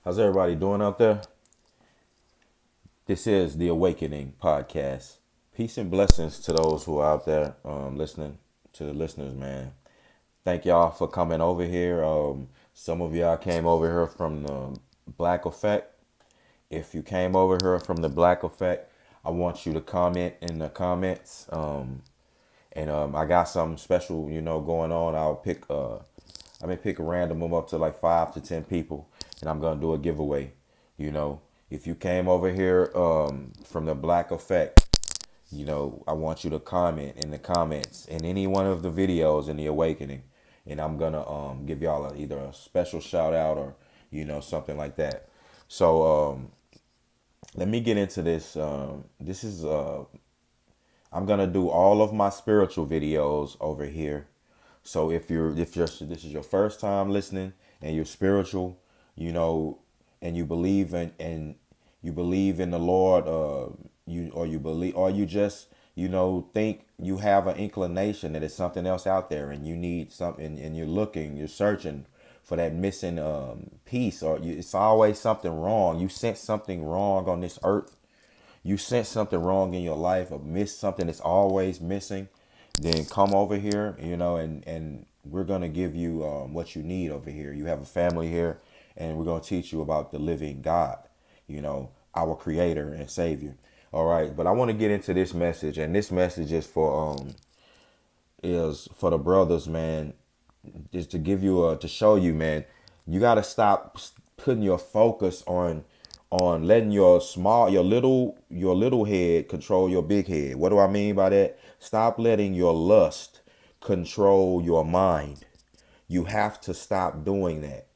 How's everybody doing out there? This is the Awakening Podcast. Peace and blessings to those who are out there listening, to the listeners, man. Thank y'all for coming over here. Some of y'all came over here from the Black Effect. If you came over here from the Black Effect, I want you to comment in the comments. And I got something special, going on. I may pick a random them up to like 5 to 10 people, and I'm gonna do a giveaway. You know, if you came over here from the Black Effect, I want you to comment in the comments in any one of the videos in the Awakening, and I'm gonna give y'all either a special shout out or something like that. So let me get into this. This is I'm gonna do all of my spiritual videos over here. So if you're this is your first time listening and you're spiritual, you know, and you believe in the Lord, you just think you have an inclination that it's something else out there and you need something and you're searching for that missing piece, or it's always something wrong. You sense something wrong on this earth, you sense something wrong in your life or miss something that's always missing, then come over here, and we're going to give you what you need over here. You have a family here, and we're going to teach you about the living God, our creator and savior. All right. But I want to get into this message, and this message is for the brothers, man, is to give you to show you, man, you got to stop putting your focus on letting your little head control your big head. What do I mean by that? Stop letting your lust control your mind. You have to stop doing that.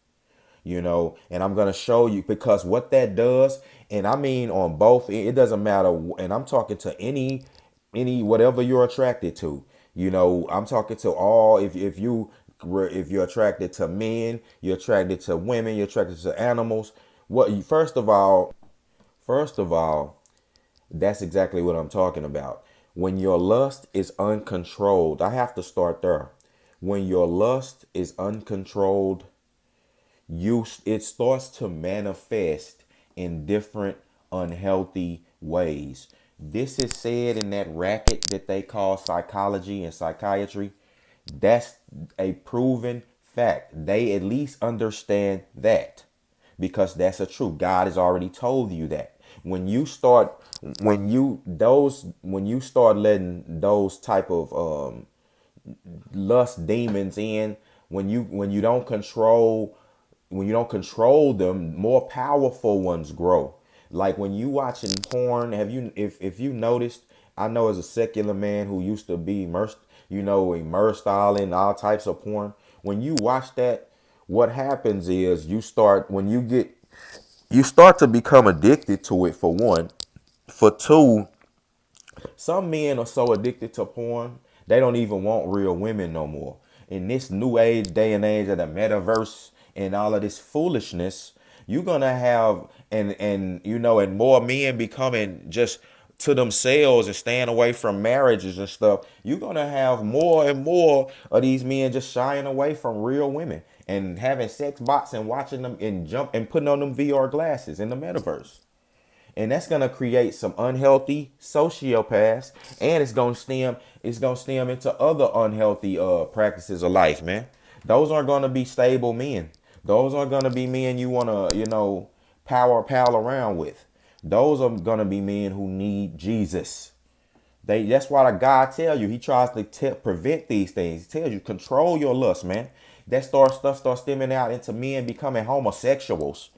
And I'm going to show you, because what that does, and I mean on both, it doesn't matter, and I'm talking to any whatever you're attracted to. I'm talking to all. If you're attracted to men, you're attracted to women, you're attracted to animals. First of all, that's exactly what I'm talking about. When your lust is uncontrolled, I have to start there. When your lust is uncontrolled, it starts to manifest in different unhealthy ways. This is said in that racket that they call psychology and psychiatry. That's a proven fact. They at least understand that, because that's a truth. God has already told you that. When you start letting those type of lust demons in, when you don't control them, more powerful ones grow. Like when you watching porn, have you if you noticed, I know as a secular man who used to be immersed all in all types of porn. When you watch that, what happens is you start to become addicted to it, for one. For two, some men are so addicted to porn, they don't even want real women no more. In this new age, day and age of the metaverse and all of this foolishness, you're gonna have and more men becoming just to themselves and staying away from marriages and stuff. You're gonna have more and more of these men just shying away from real women and having sex bots and watching them and jump and putting on them VR glasses in the metaverse. And that's gonna create some unhealthy sociopaths, and it's gonna stem into other unhealthy practices of life, man. Those aren't gonna be stable men. Those aren't gonna be men you wanna power pal around with. Those are gonna be men who need Jesus. That's why the God tell you, he tries to prevent these things. He tells you control your lust, man. That stuff starts stemming out into men becoming homosexuals.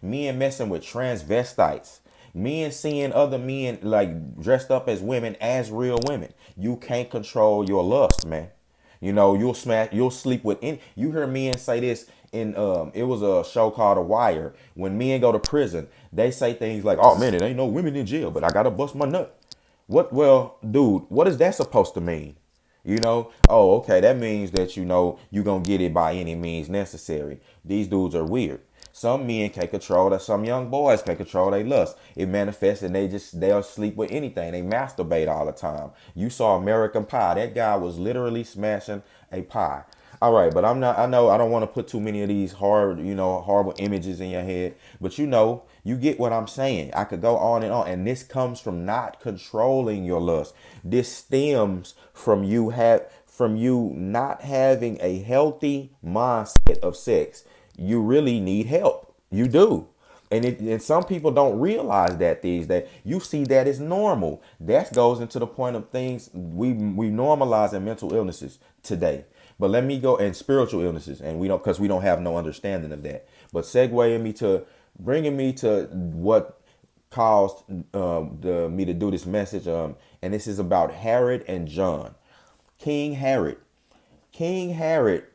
Men messing with transvestites. Men seeing other men like dressed up as women as real women. You can't control your lust, man. You'll sleep with any. You hear men say this in it was a show called The Wire. When men go to prison, they say things like, "Oh man, it ain't no women in jail, but I gotta bust my nut." What? Well, dude, what is that supposed to mean? Oh, okay, that means that you gonna get it by any means necessary. These dudes are weird. Some men can control that. Some young boys can control their lust. It manifests and they'll sleep with anything. They masturbate all the time. You saw American Pie. That guy was literally smashing a pie. All right, but I'm not. I know I don't want to put too many of these horrible images in your head. But you get what I'm saying. I could go on, and this comes from not controlling your lust. This stems from you not having a healthy mindset of sex. You really need help. You do. And some people don't realize that these days. You see that as normal. That goes into the point of things we normalize in mental illnesses today. But let me go and spiritual illnesses, and we don't have no understanding of that. But bringing me to what caused me to do this message. And this is about Herod and John. King Herod. King Herod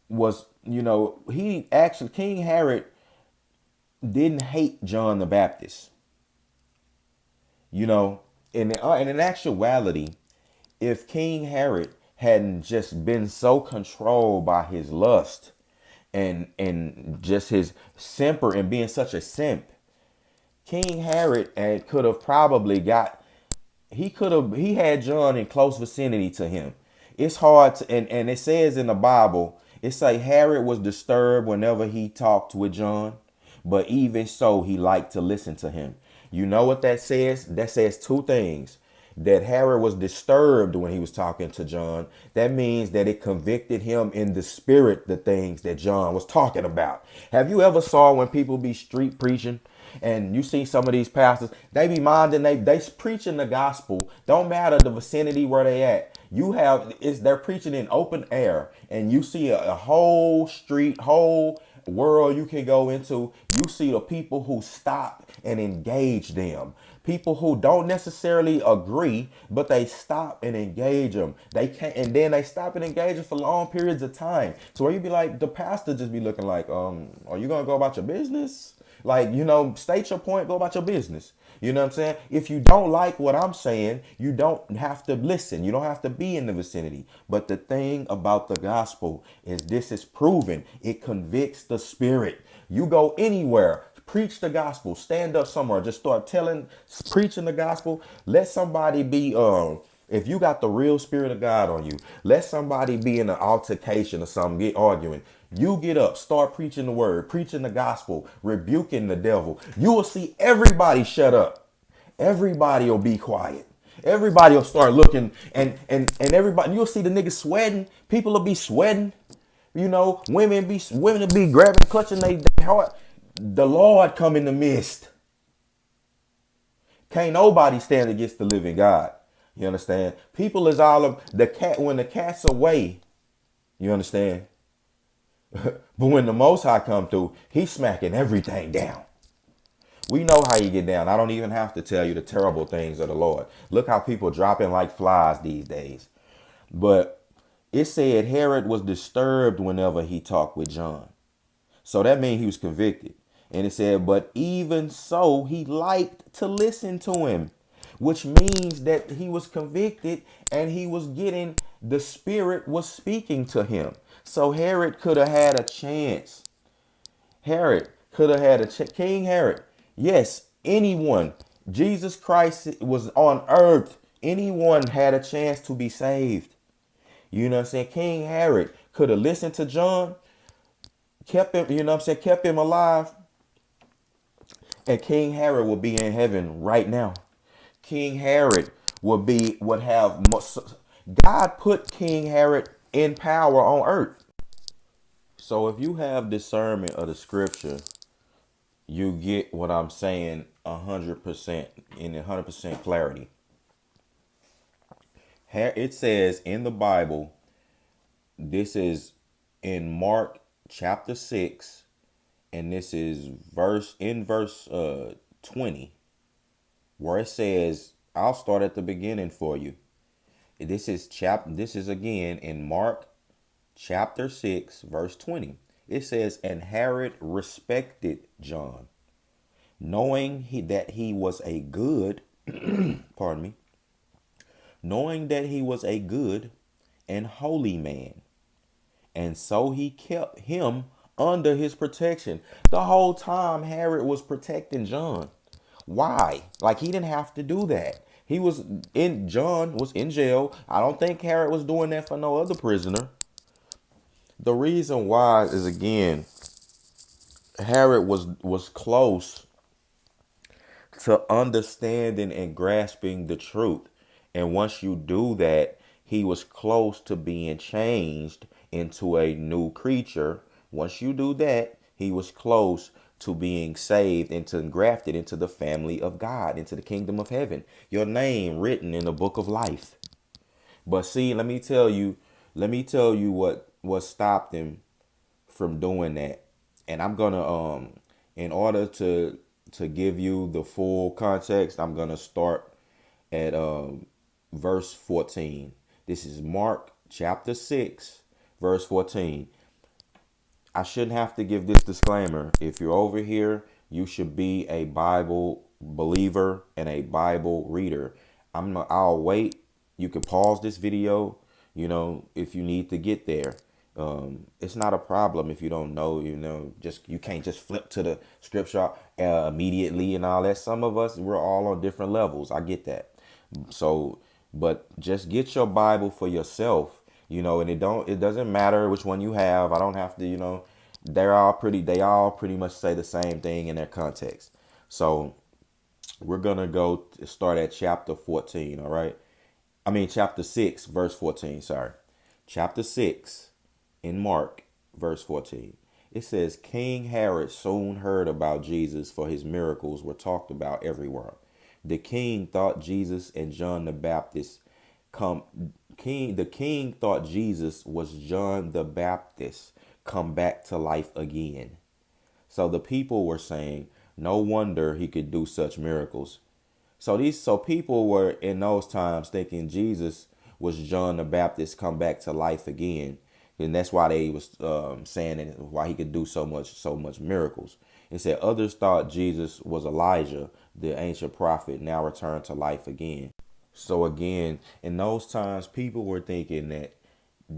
was, King Herod didn't hate John the Baptist. You know, and in actuality, if King Herod hadn't just been so controlled by his lust and just his simper and being such a simp, King Herod could have probably he had John in close vicinity to him. It's hard to, and it says in the Bible, it's like Herod was disturbed whenever he talked with John, but even so, he liked to listen to him. You know what that says? That says two things. That Herod was disturbed when he was talking to John. That means that it convicted him in the spirit, the things that John was talking about. Have you ever saw when people be street preaching and you see some of these pastors, they be minding, they preaching the gospel. Don't matter the vicinity where they at. They're preaching in open air, and you see a whole street, whole world you can go into. You see the people who stop and engage them. People who don't necessarily agree, but they stop and engage them. They can't, and then they stop and engage them for long periods of time. So where you be like, the pastor just be looking like, are you gonna go about your business? Like, state your point, go about your business. You know what I'm saying? If you don't like what I'm saying, you don't have to listen. You don't have to be in the vicinity. But the thing about the gospel is this is proven. It convicts the spirit. You go anywhere, preach the gospel, stand up somewhere, just start preaching the gospel. Let somebody be, if you got the real spirit of God on you, let somebody be in an altercation or something, get arguing. You get up, start preaching the word, preaching the gospel, rebuking the devil. You will see everybody shut up. Everybody will be quiet. Everybody will start looking, and everybody, you'll see the niggas sweating. People will be sweating. Women will be grabbing, clutching their heart. The Lord come in the midst. Can't nobody stand against the living God. You understand? People is all of the cat when the cat's away. You understand? But when the Most High come through, he's smacking everything down. We know how you get down. I don't even have to tell you the terrible things of the Lord. Look how people dropping like flies these days. But it said Herod was disturbed whenever he talked with John. So that means he was convicted. And it said, but even so, he liked to listen to him, which means that he was convicted and he was getting, the spirit was speaking to him. So Herod could have had a chance. Herod could have had King Herod. Yes, anyone. Jesus Christ was on earth. Anyone had a chance to be saved. You know what I'm saying? King Herod could have listened to John, kept him, kept him alive. And King Herod will be in heaven right now. King Herod would have, God put King Herod in power on earth. So if you have discernment of the scripture, you get what I'm saying 100% in 100% clarity. It says in the Bible, this is in Mark chapter 6, and this is verse 20, where it says, I'll start at the beginning for you. This is again in Mark chapter 6, verse 20. It says, and Herod respected John, knowing that he was a good, pardon me, knowing that he was a good and holy man. And so he kept him under his protection. The whole time Herod was protecting John. Why? Like, he didn't have to do that. John was in jail. I don't think Herod was doing that for no other prisoner. The reason why is, again, Herod was close to understanding and grasping the truth. And once you do that, he was close to being changed into a new creature. Once you do that, he was close to being saved and to grafted into the family of God, into the kingdom of heaven. Your name written in the book of life. But see, let me tell you what stopped him from doing that. And I'm gonna in order to give you the full context, I'm gonna start at verse 14. This is Mark chapter 6, verse 14. I shouldn't have to give this disclaimer. If you're over here, you should be a Bible believer and a Bible reader. I'll wait. You can pause this video, if you need to get there. It's not a problem if you don't know, just you can't just flip to the scripture immediately and all that. Some of us, we're all on different levels. I get that. So, but just get your Bible for yourself, and it doesn't matter which one you have. I don't have to, they all pretty much say the same thing in their context. So we're gonna go start at chapter 14, all right? I mean chapter 6, verse 14, sorry. Chapter 6 in Mark, verse 14. It says, King Herod soon heard about Jesus, for his miracles were talked about everywhere. The king thought Jesus and John the Baptist come king the king thought Jesus was John the Baptist come back to life again. So the people were saying, no wonder he could do such miracles. So people were in those times thinking Jesus was John the Baptist come back to life again, and that's why they was saying that why he could do so much miracles. It said others thought Jesus was Elijah, the ancient prophet, now returned to life again. So again, in those times, people were thinking that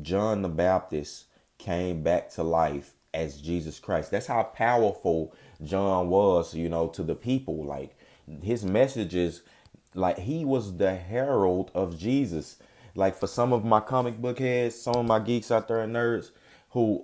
John the Baptist came back to life as Jesus Christ. That's how powerful John was, to the people. Like his messages, like he was the herald of Jesus. Like for some of my comic book heads, some of my geeks out there and nerds who,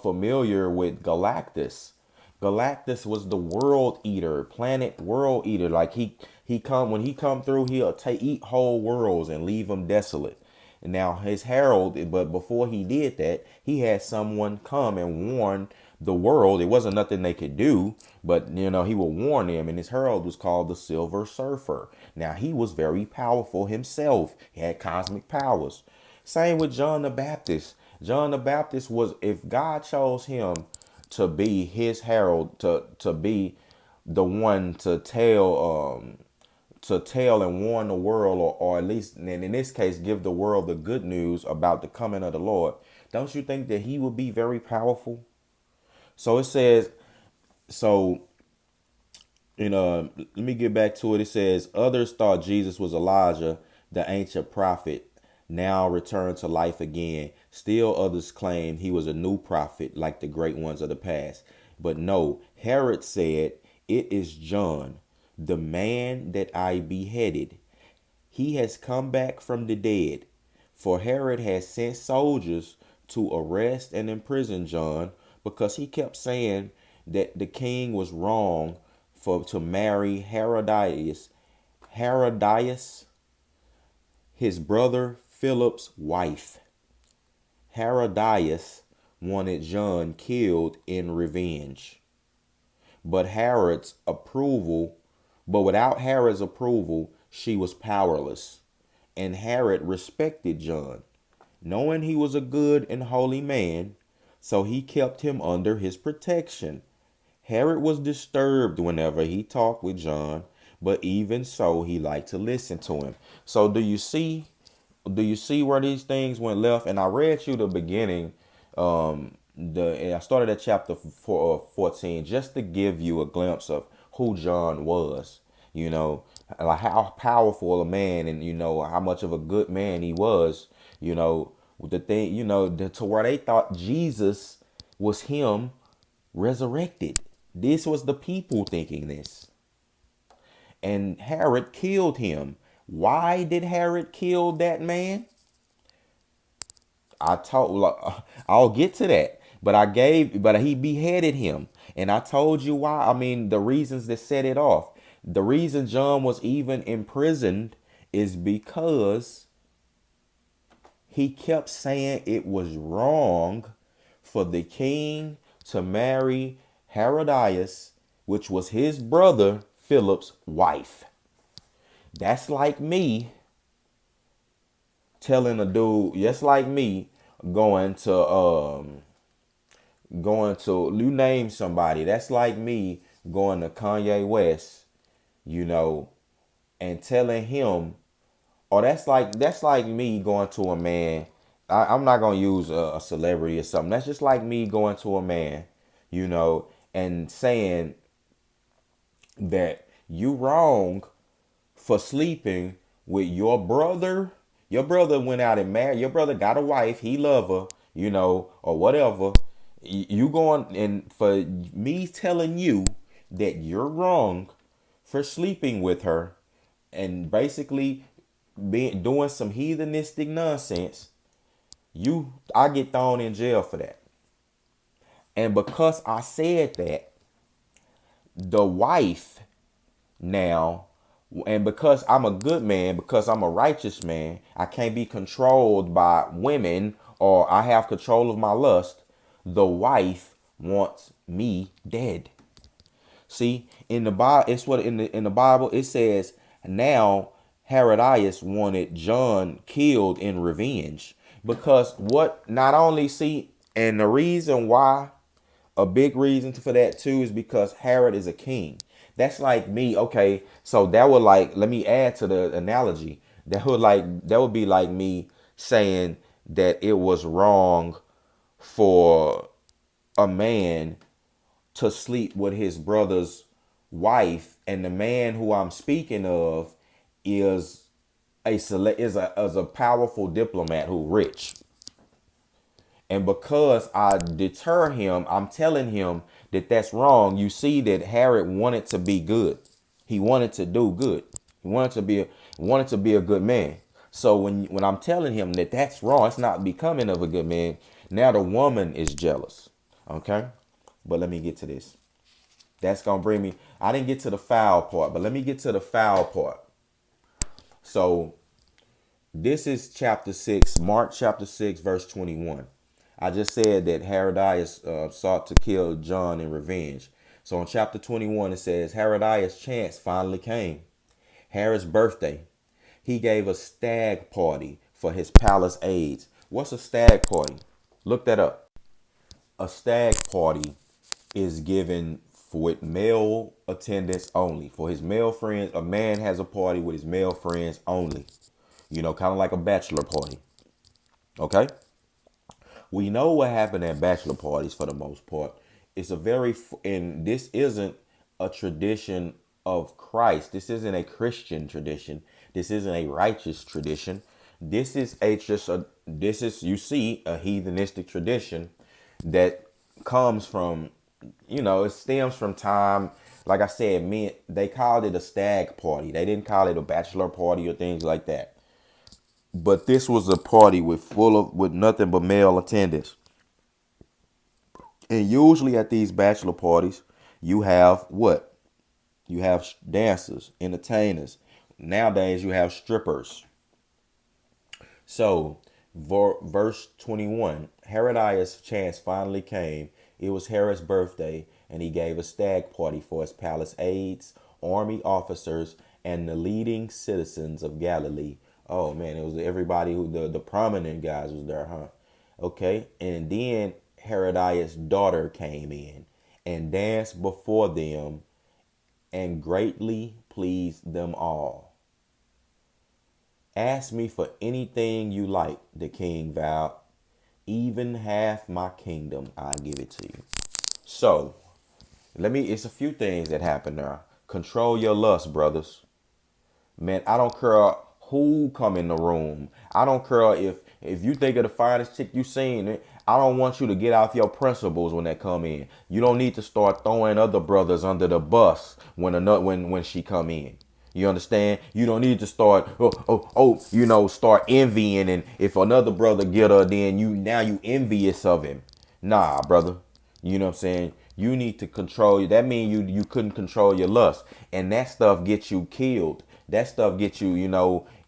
familiar with Galactus. Galactus was the world eater, planet world eater. Like when he come through, he'll eat whole worlds and leave them desolate. And now his herald, but before he did that, he had someone come and warn the world. It wasn't nothing they could do, but he would warn them. And his herald was called the Silver Surfer. Now he was very powerful himself. He had cosmic powers. Same with John the Baptist. John the Baptist was, if God chose him to be his herald, to be the one to tell and warn the world, or at least and in this case give the world the good news about the coming of the Lord, don't you think that he would be very powerful? So it says, so let me get back to it. It says others thought Jesus was Elijah, the ancient prophet, now returned to life again. Still others claimed he was a new prophet like the great ones of the past. But no, Herod said, it is John, the man that I beheaded. He has come back from the dead. For Herod had sent soldiers to arrest and imprison John because he kept saying that the king was wrong to marry Herodias, his brother Philip's wife. Herodias wanted John killed in revenge. But without Herod's approval, she was powerless. And Herod respected John, knowing he was a good and holy man, so he kept him under his protection. Herod was disturbed whenever he talked with John, but even so, he liked to listen to him. So do you see where these things went left? And I read you the beginning. And I started at chapter 14 just to give you a glimpse of who John was. Like how powerful a man, and how much of a good man he was. The thing, to where they thought Jesus was him resurrected. This was the people thinking this. And Herod killed him. Why did Herod kill that man? I told, like, I'll get to that. But he beheaded him. And I told you why. I mean, the reasons that set it off. The reason John was even imprisoned is because he kept saying it was wrong for the king to marry Herodias, which was his brother Philip's wife. That's like me telling a dude, just like me, going to you name somebody. That's like me going to Kanye West, you know, and telling him, or that's like me going to a man. I'm not gonna use a celebrity or something. That's just like me going to a man, you know, and saying that you wrong for sleeping with your brother. Your brother went out and married. Your brother got a wife. He love her, you know, or whatever. You going, and for me telling you that you're wrong for sleeping with her and basically being doing some heathenistic nonsense, I get thrown in jail for that. And because I said that, the wife now, and because I'm a good man, because I'm a righteous man, I can't be controlled by women, or I have control of my lust. The wife wants me dead. See, in the Bible, it's what in the Bible it says. Now Herodias wanted John killed in revenge, because what not only see, and the reason why, a big reason for that too, is because Herod is a king. That's like me. Okay, so that would, like, let me add to the analogy. That would be like me saying that it was wrong for a man to sleep with his brother's wife, and the man who I'm speaking of is a powerful diplomat who rich. And because I deter him, I'm telling him that that's wrong. You see that Herod wanted to be good. He wanted to do good. He wanted to be a good man. So when I'm telling him that that's wrong, it's not becoming of a good man. Now the woman is jealous. Okay? But let me get to this. That's going to bring me, I didn't get to the foul part, but let me get to the foul part. So this is chapter 6, Mark chapter 6, verse 21. I just said that Herodias sought to kill John in revenge. So in chapter 21, it says, Herodias' chance finally came. Herod's birthday. He gave a stag party for his palace aides. What's a stag party? Look that up. A stag party is given with male attendants only. For his male friends, a man has a party with his male friends only. You know, kind of like a bachelor party. Okay? We know what happened at bachelor parties for the most part. And this isn't a tradition of Christ. This isn't a Christian tradition. This isn't a righteous tradition. You see, a heathenistic tradition that comes from, it stems from time. Like I said, they called it a stag party. They didn't call it a bachelor party or things like that. But this was a party with nothing but male attendants. And usually at these bachelor parties, you have what? You have dancers, entertainers. Nowadays, you have strippers. So, verse 21, Herodias' chance finally came. It was Herod's birthday, and he gave a stag party for his palace aides, army officers, and the leading citizens of Galilee. Oh man, it was everybody the prominent guys was there, huh? Okay, and then Herodias' daughter came in and danced before them and greatly pleased them all. Ask me for anything you like, the king vowed. Even half my kingdom, I'll give it to you. So, it's a few things that happen there. Control your lust, brothers. Man, I don't care who come in the room. I don't care if you think of the finest chick you seen. I don't want you to get off your principles when they come in. You don't need to start throwing other brothers under the bus when she come in. You understand? You don't need to start, start envying. And if another brother get her, then you envious of him. Nah, brother. You know what I'm saying? You need to control. That means you couldn't control your lust, and that stuff gets you killed. That stuff gets you,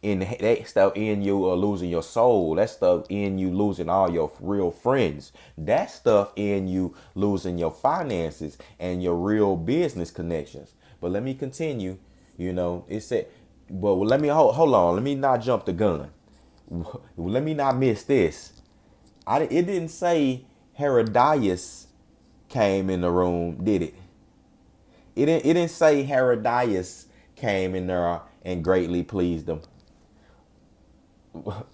in that stuff in you losing your soul. That stuff in you losing all your real friends. That stuff in you losing your finances and your real business connections. But let me continue. It said, but let me hold on. Let me not jump the gun. Let me not miss this. It didn't say Herodias came in the room, did it? It didn't say Herodias came in there and greatly pleased them.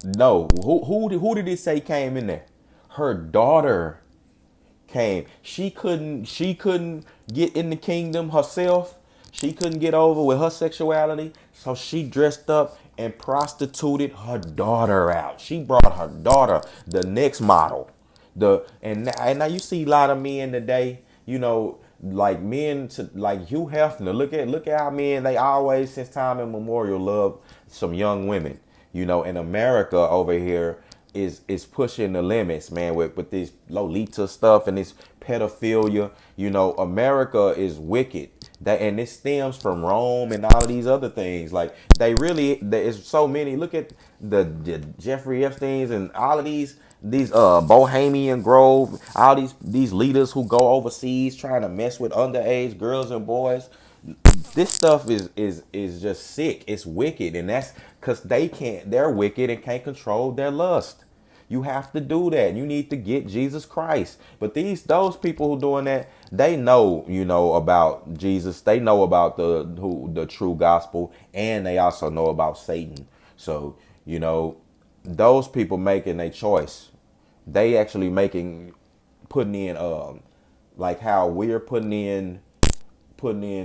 No. Who did it say came in there? Her daughter came. She couldn't get in the kingdom herself. She couldn't get over with her sexuality. So she dressed up and prostituted her daughter out. She brought her daughter, the next model. And now you see a lot of men today, like men to like Hugh Hefner. Look at how men, they always since time immemorial love some young women. In America over here is pushing the limits, man, with this Lolita stuff and this pedophilia. America is wicked. And it stems from Rome and all of these other things. Like there's so many. Look at the Jeffrey Epstein's and all of these Bohemian Grove, all these leaders who go overseas trying to mess with underage girls and boys. This stuff is just sick. It's wicked, and that's because they're wicked and can't control their lust. You have to do that. You need to get Jesus Christ. But those people who doing that, they know, about Jesus. They know about the true gospel, and they also know about Satan. So, those people making a choice. They actually putting in like how we're putting in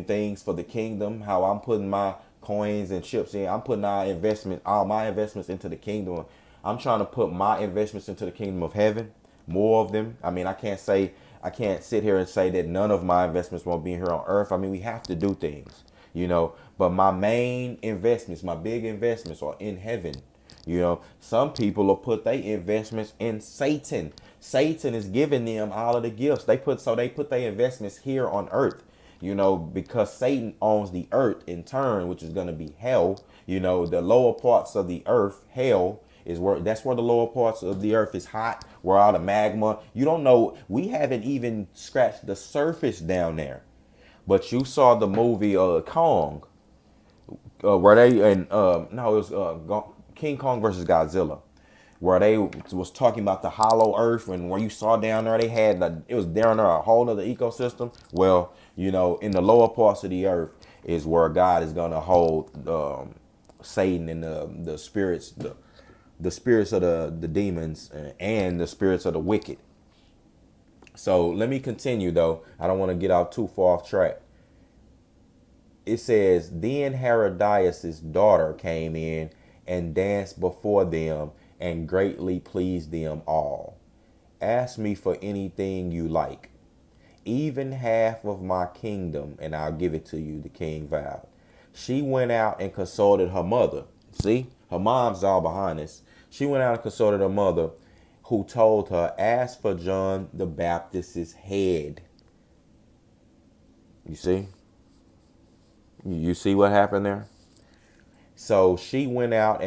things for the kingdom, how I'm putting my coins and chips in. I'm putting all my investments into the kingdom. I'm trying to put my investments into the kingdom of heaven, more of them. I mean, I can't sit here and say that none of my investments won't be here on earth. I mean, we have to do things, but my main investments, my big investments are in heaven. Some people will put their investments in Satan. Satan is giving them all of the gifts. They put their investments here on earth. Because Satan owns the earth in turn, which is going to be hell. The lower parts of the earth, hell, that's where the lower parts of the earth is hot, where all the magma. You don't know. We haven't even scratched the surface down there. But you saw the movie Kong, where they and no, it was King Kong versus Godzilla, where they was talking about the hollow earth, and where you saw down there, it was down there a whole other ecosystem. Well, in the lower parts of the earth is where God is gonna hold Satan and the spirits, the spirits of the demons and the spirits of the wicked. So let me continue though. I don't want to get out too far off track. It says, then Herodias' daughter came in and danced before them and greatly pleased them all. Ask me for anything you like, even half of my kingdom, and I'll give it to you, the king vowed. She went out and consulted her mother. See, her mom's all behind this. She went out and consulted her mother, who told her, ask for John the Baptist's head. You see? You see what happened there? So she went out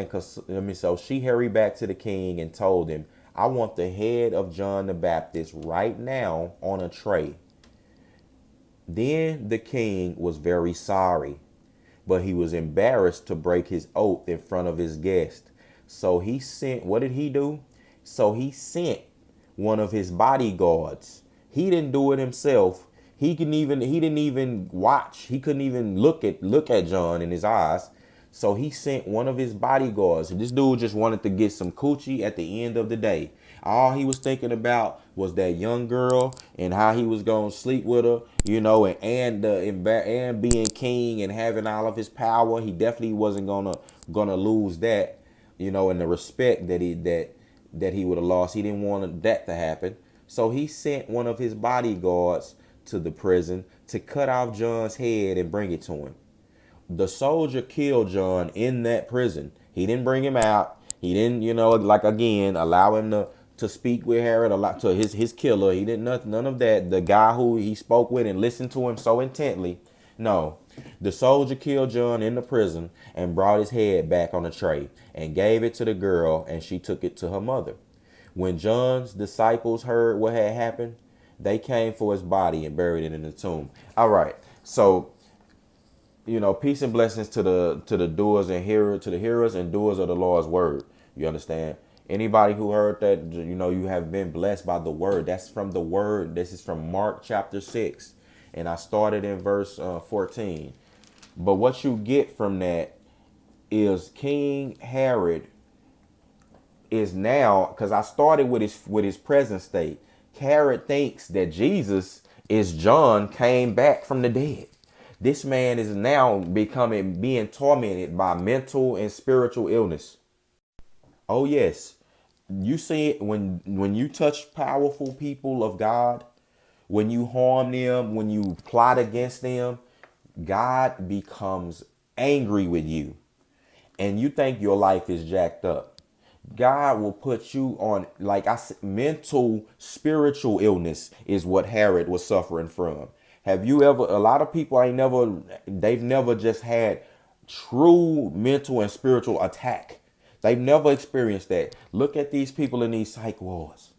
so she hurried back to the king and told him, I want the head of John the Baptist right now on a tray. Then the king was very sorry, but he was embarrassed to break his oath in front of his guest. So he sent, what did he do? So he sent one of his bodyguards. He didn't do it himself. He didn't even watch. He couldn't even look at John in his eyes. So he sent one of his bodyguards. And this dude just wanted to get some coochie at the end of the day. All he was thinking about was that young girl and how he was going to sleep with her, and being king and having all of his power. He definitely wasn't gonna lose that, and the respect that he would have lost. He didn't want that to happen. So he sent one of his bodyguards to the prison to cut off John's head and bring it to him. The soldier killed John in that prison. He didn't bring him out. He didn't, like again, allow him to speak with Herod, a lot to his killer. He didn't none of that. The guy who he spoke with and listened to him so intently. No. The soldier killed John in the prison and brought his head back on a tray and gave it to the girl, and she took it to her mother. When John's disciples heard what had happened, they came for his body and buried it in the tomb. All right. So, peace and blessings to the doers and hearers, to the hearers and doers of the Lord's word. You understand? Anybody who heard that, you have been blessed by the word. That's from the word. This is from Mark chapter 6. And I started in verse 14. But what you get from that is King Herod is now, because I started with his present state. Herod thinks that Jesus is John came back from the dead. This man is now being tormented by mental and spiritual illness. Oh yes. You see it when you touch powerful people of God, when you harm them, when you plot against them, God becomes angry with you and you think your life is jacked up. God will put you on, like I said, mental, spiritual illness is what Herod was suffering from. Have you ever, a lot of people they've never just had true mental and spiritual attack. They've never experienced that. Look at these people in these psych wards.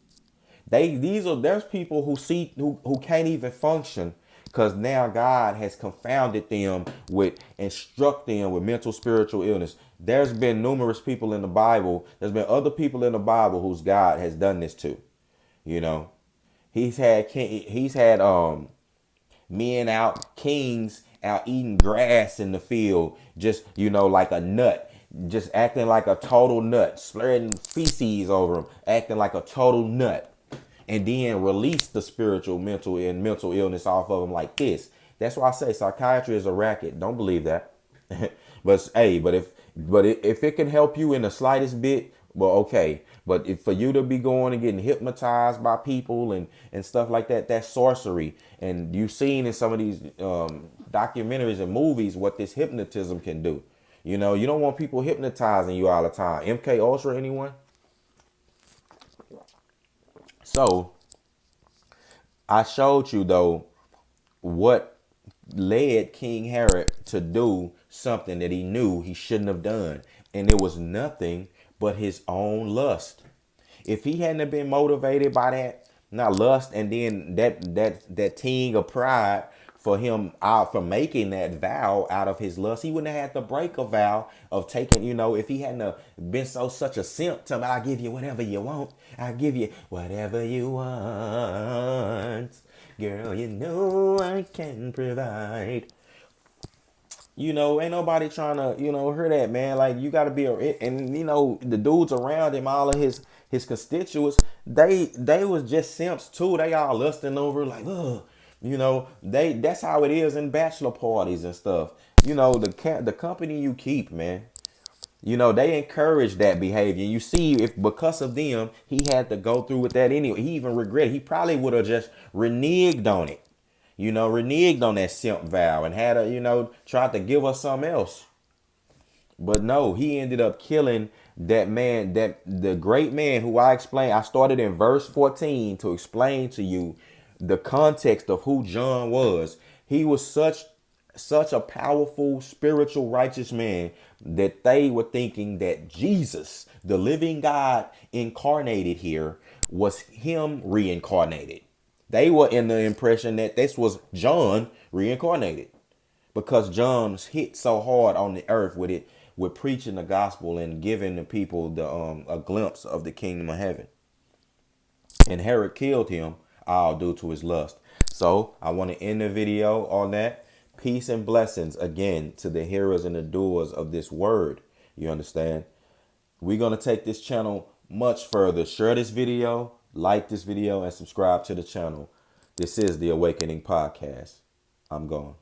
There's people who can't even function because now God has confounded them with and struck them with mental spiritual illness. There's been numerous people in the Bible. There's been other people in the Bible whose God has done this to. He's had men out, kings out eating grass in the field, just like a nut, just acting like a total nut, spreading feces over them, acting like a total nut, and then release the spiritual, mental illness off of them like this. That's why I say psychiatry is a racket. Don't believe that. but if it can help you in the slightest bit, well, okay. But if for you to be going and getting hypnotized by people and stuff like that, that's sorcery. And you've seen in some of these documentaries and movies what this hypnotism can do. You don't want people hypnotizing you all the time. MK Ultra, anyone? So I showed you though what led King Herod to do something that he knew he shouldn't have done. And it was nothing but his own lust. If he hadn't have been motivated by that, not lust, and then that ting of pride for him out for making that vow out of his lust, he wouldn't have had to break a vow of taking, if he hadn't have been such a simp to him, I'll give you whatever you want. I'll give you whatever you want. Girl, I can provide. Ain't nobody trying to, hear that, man. Like, you got to be, and the dudes around him, all of his constituents, they was just simps too. They all lusting over like, ugh. That's how it is in bachelor parties and stuff. The company you keep, man. They encourage that behavior. You see, if because of them, he had to go through with that anyway. He even regretted. He probably would have just reneged on it. Reneged on that simp vow and had tried to give us something else. But no, he ended up killing that man, the great man who I explained. I started in verse 14 to explain to you the context of who John was. He was such a powerful, spiritual, righteous man that they were thinking that Jesus, the living God incarnated here, was him reincarnated. They were in the impression that this was John reincarnated because John's hit so hard on the earth with preaching the gospel and giving the people a glimpse of the kingdom of heaven. And Herod killed him all due to his lust. So I want to end the video on that. Peace and blessings again to the hearers and the doers of this word. You understand? We're going to take this channel much further. Share this video, like this video, and subscribe to the channel. This is the Awakening Podcast. I'm gone.